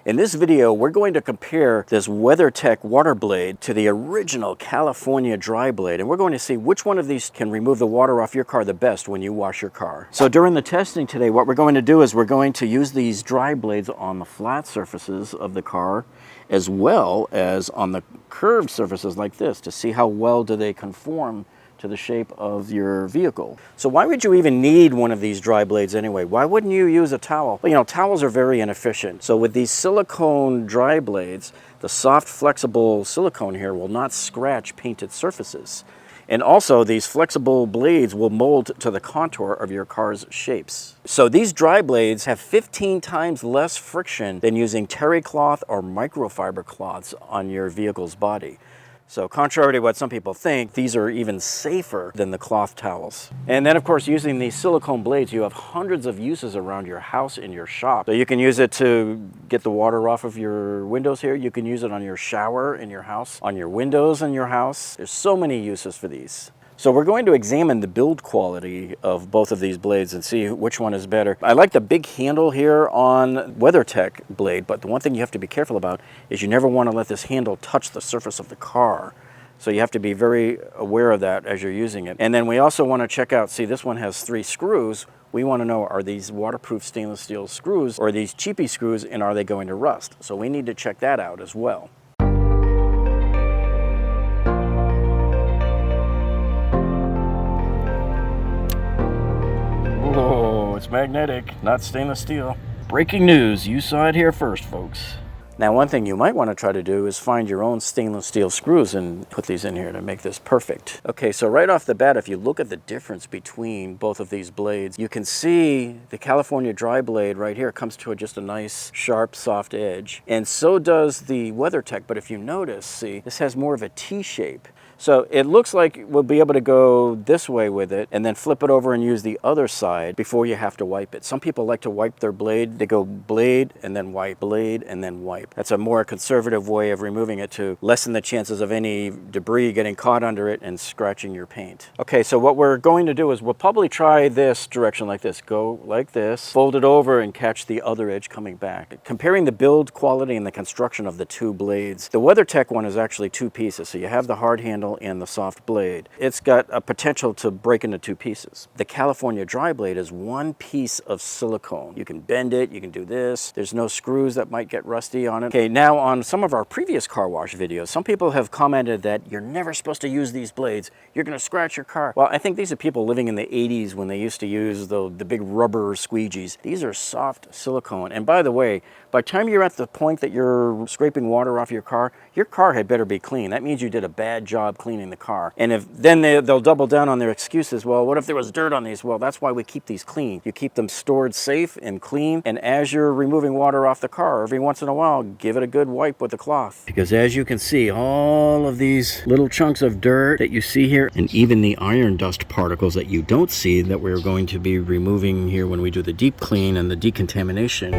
In this video, we're going to compare this WeatherTech WaterBlade to the original California dry blade, and we're going to see which one of these can remove the water off your car the best when you wash your car. So during the testing today, what we're going to do is we're going to use these dry blades on the flat surfaces of the car as well as on the curved surfaces like this to see how well do they conform to the shape of your vehicle. So why would you even need one of these dry blades anyway? Why wouldn't you use a towel? Well, you know, towels are very inefficient. So with these silicone dry blades, the soft, flexible silicone here will not scratch painted surfaces. And also, these flexible blades will mold to the contour of your car's shapes. So these dry blades have 15 times less friction than using terry cloth or microfiber cloths on your vehicle's body. So contrary to what some people think, these are even safer than the cloth towels. And then of course, using these silicone blades, you have hundreds of uses around your house and your shop. So you can use it to get the water off of your windows here. You can use it on your shower in your house, on your windows in your house. There's so many uses for these. So we're going to examine the build quality of both of these blades and see which one is better. I like the big handle here on WeatherTech blade, but the one thing you have to be careful about is you never want to let this handle touch the surface of the car. So you have to be very aware of that as you're using it. And then we also want to check out, see, this one has 3 screws. We want to know, are these waterproof stainless steel screws or are these cheapy screws, and are they going to rust? So we need to check that out as well. Oh, it's magnetic, not stainless steel. Breaking news, you saw it here first, folks. Now, one thing you might want to try to do is find your own stainless steel screws and put these in here to make this perfect. Okay, so right off the bat, if you look at the difference between both of these blades, you can see the California dry blade right here comes to just a nice, sharp, soft edge. And so does the WeatherTech, but if you notice, see, this has more of a T shape. So it looks like we'll be able to go this way with it and then flip it over and use the other side before you have to wipe it. Some people like to wipe their blade. They go blade and then wipe, blade and then wipe. That's a more conservative way of removing it to lessen the chances of any debris getting caught under it and scratching your paint. Okay, so what we're going to do is we'll probably try this direction like this. Go like this, fold it over and catch the other edge coming back. Comparing the build quality and the construction of the 2 blades, the WeatherTech one is actually 2 pieces. So you have the hard handle and the soft blade. It's got a potential to break into 2 pieces. The California dry blade is 1 piece of silicone. You can bend it, you can do this. There's no screws that might get rusty on it. Okay, now on some of our previous car wash videos, some people have commented that you're never supposed to use these blades. You're gonna scratch your car. Well, I think these are people living in the 80s when they used to use the big rubber squeegees. These are soft silicone. And by the way, by the time you're at the point that you're scraping water off your car had better be clean. That means you did a bad job cleaning the car. And if then they'll double down on their excuses. Well, what if there was dirt on these? Well, that's why we keep these clean. You keep them stored safe and clean. And as you're removing water off the car, every once in a while, give it a good wipe with a cloth. Because as you can see, all of these little chunks of dirt that you see here, and even the iron dust particles that you don't see that we're going to be removing here when we do the deep clean and the decontamination.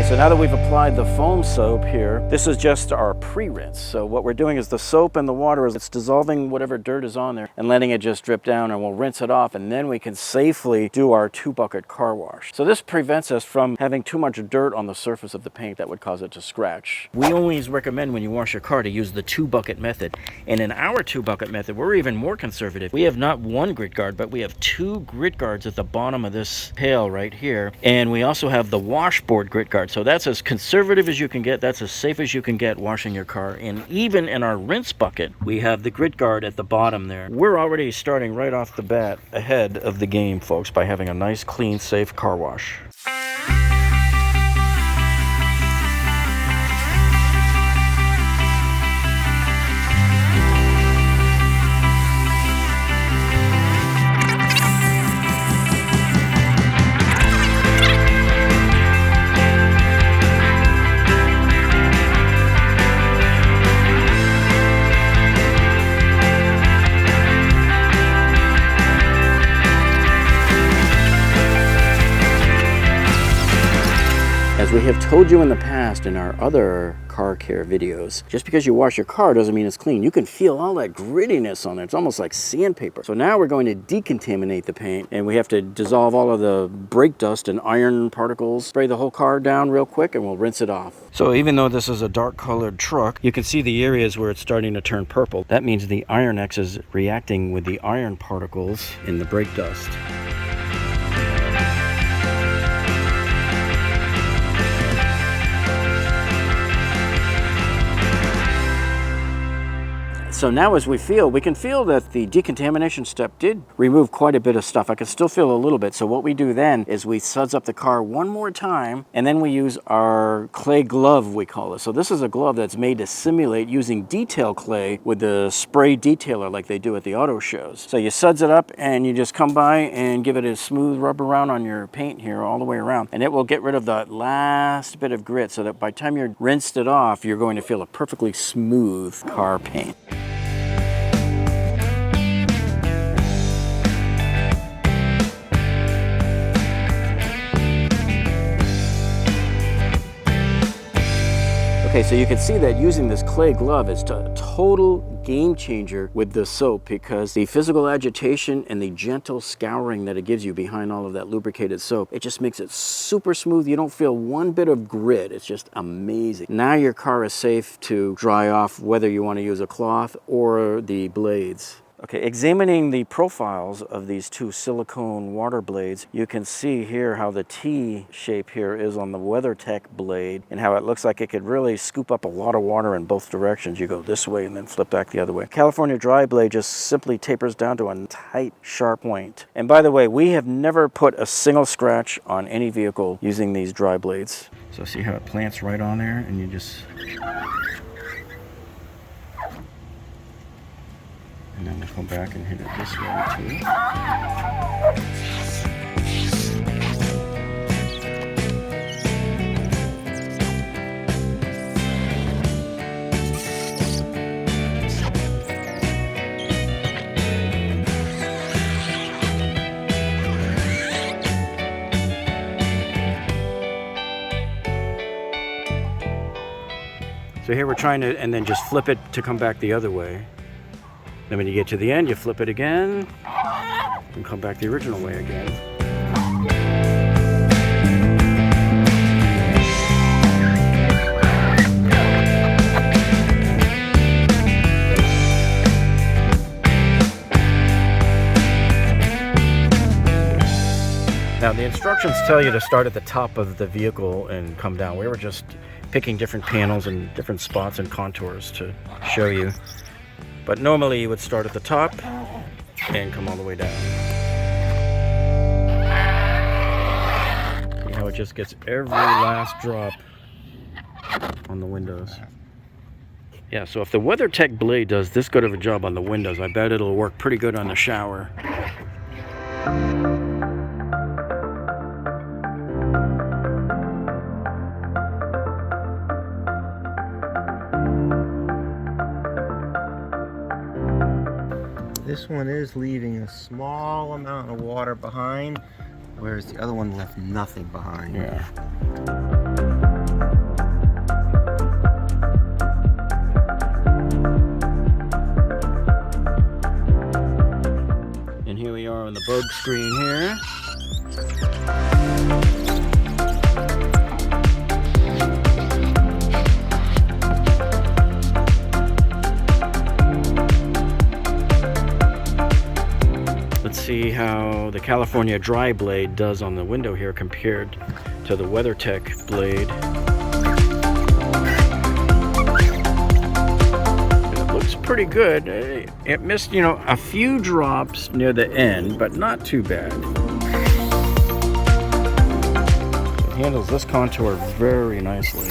So now that we've applied the foam soap here, this is just our pre-rinse. So what we're doing is the soap and the water, it's dissolving whatever dirt is on there and letting it just drip down, and we'll rinse it off, and then we can safely do our 2-bucket car wash. So this prevents us from having too much dirt on the surface of the paint that would cause it to scratch. We always recommend when you wash your car to use the 2-bucket method. And in our 2-bucket method, we're even more conservative. We have not 1 grit guard, but we have 2 grit guards at the bottom of this pail right here. And we also have the washboard grit guard. So that's as conservative as you can get. That's as safe as you can get washing your car. And even in our rinse bucket, we have the grit guard at the bottom there. We're already starting right off the bat ahead of the game, folks, by having a nice, clean, safe car wash. we have told you in the past in our other car care videos, just because you wash your car doesn't mean it's clean. You can feel all that grittiness on it. It's almost like sandpaper. So now we're going to decontaminate the paint, and we have to dissolve all of the brake dust and iron particles, spray the whole car down real quick, and we'll rinse it off. So even though this is a dark colored truck, you can see the areas where it's starting to turn purple. That means the Iron X is reacting with the iron particles in the brake dust. So now as we can feel that the decontamination step did remove quite a bit of stuff. I can still feel a little bit. So what we do then is we suds up the car one more time, and then we use our clay glove, we call it. So this is a glove that's made to simulate using detail clay with the spray detailer like they do at the auto shows. So you suds it up and you just come by and give it a smooth rub around on your paint here all the way around, and it will get rid of the last bit of grit so that by the time you're rinsed it off, you're going to feel a perfectly smooth car paint. Okay, so you can see that using this clay glove is a total game changer with the soap, because the physical agitation and the gentle scouring that it gives you behind all of that lubricated soap, it just makes it super smooth. You don't feel one bit of grit. It's just amazing. Now your car is safe to dry off, whether you want to use a cloth or the blades. Okay, examining the profiles of these two silicone water blades, you can see here how the T shape here is on the WeatherTech blade, and how it looks like it could really scoop up a lot of water in both directions. You go this way and then flip back the other way. California dry blade just simply tapers down to a tight, sharp point. And by the way, we have never put a single scratch on any vehicle using these dry blades. So see how it plants right on there, and you just... And then we'll come back and hit it this way too. So here we're trying to, and then just flip it to come back the other way. Then when you get to the end, you flip it again and come back the original way again. Now the instructions tell you to start at the top of the vehicle and come down. We were just picking different panels and different spots and contours to show you. But normally you would start at the top and come all the way down. See how it just gets every last drop on the windows. Yeah, so if the WeatherTech blade does this good of a job on the windows, I bet it'll work pretty good on the shower. This one is leaving a small amount of water behind, whereas the other one left nothing behind. Yeah. And here we are on the bug screen here. Let's see how the California dry blade does on the window here compared to the WeatherTech blade. It looks pretty good. It missed, you know, a few drops near the end, but not too bad. It handles this contour very nicely.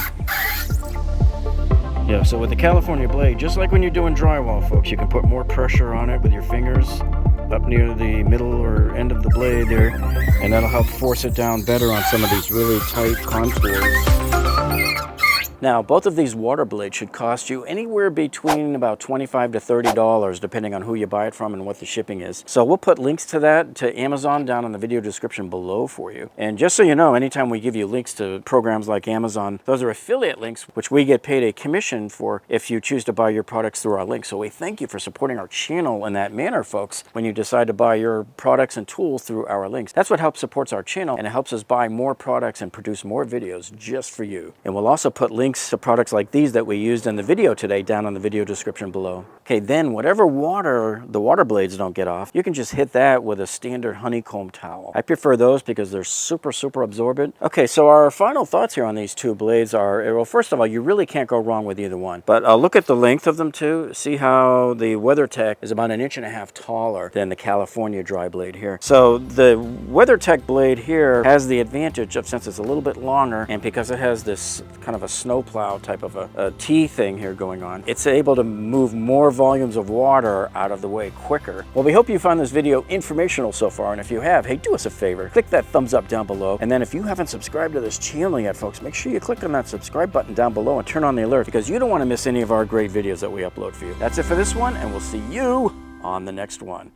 Yeah, so with the California blade, just like when you're doing drywall, folks, you can put more pressure on it with your fingers up near the middle or end of the blade there, and that'll help force it down better on some of these really tight contours. Now, both of these water blades should cost you anywhere between about $25 to $30, depending on who you buy it from and what the shipping is. So we'll put links to that, to Amazon, down in the video description below for you. And just so you know, anytime we give you links to programs like Amazon, those are affiliate links, which we get paid a commission for if you choose to buy your products through our links. So we thank you for supporting our channel in that manner, folks, when you decide to buy your products and tools through our links. That's what helps supports our channel, and it helps us buy more products and produce more videos just for you. And we'll also put links to products like these that we used in the video today down in the video description below. Okay, then whatever water the water blades don't get off, you can just hit that with a standard honeycomb towel. I prefer those because they're super absorbent. Okay, so our final thoughts here on these two blades are, well, first of all, you really can't go wrong with either one. But look at the length of them too. See how the WeatherTech is about 1.5 inches taller than the California dry blade here. So the WeatherTech blade here has the advantage of, since it's a little bit longer, and because it has this kind of a snowplow type of a T thing here going on, it's able to move more volumes of water out of the way quicker. Well, we hope you found this video informational so far, and if you have, hey, do us a favor, click that thumbs up down below, and then if you haven't subscribed to this channel yet, folks, make sure you click on that subscribe button down below and turn on the alert, because you don't want to miss any of our great videos that we upload for you. That's it for this one, and we'll see you on the next one.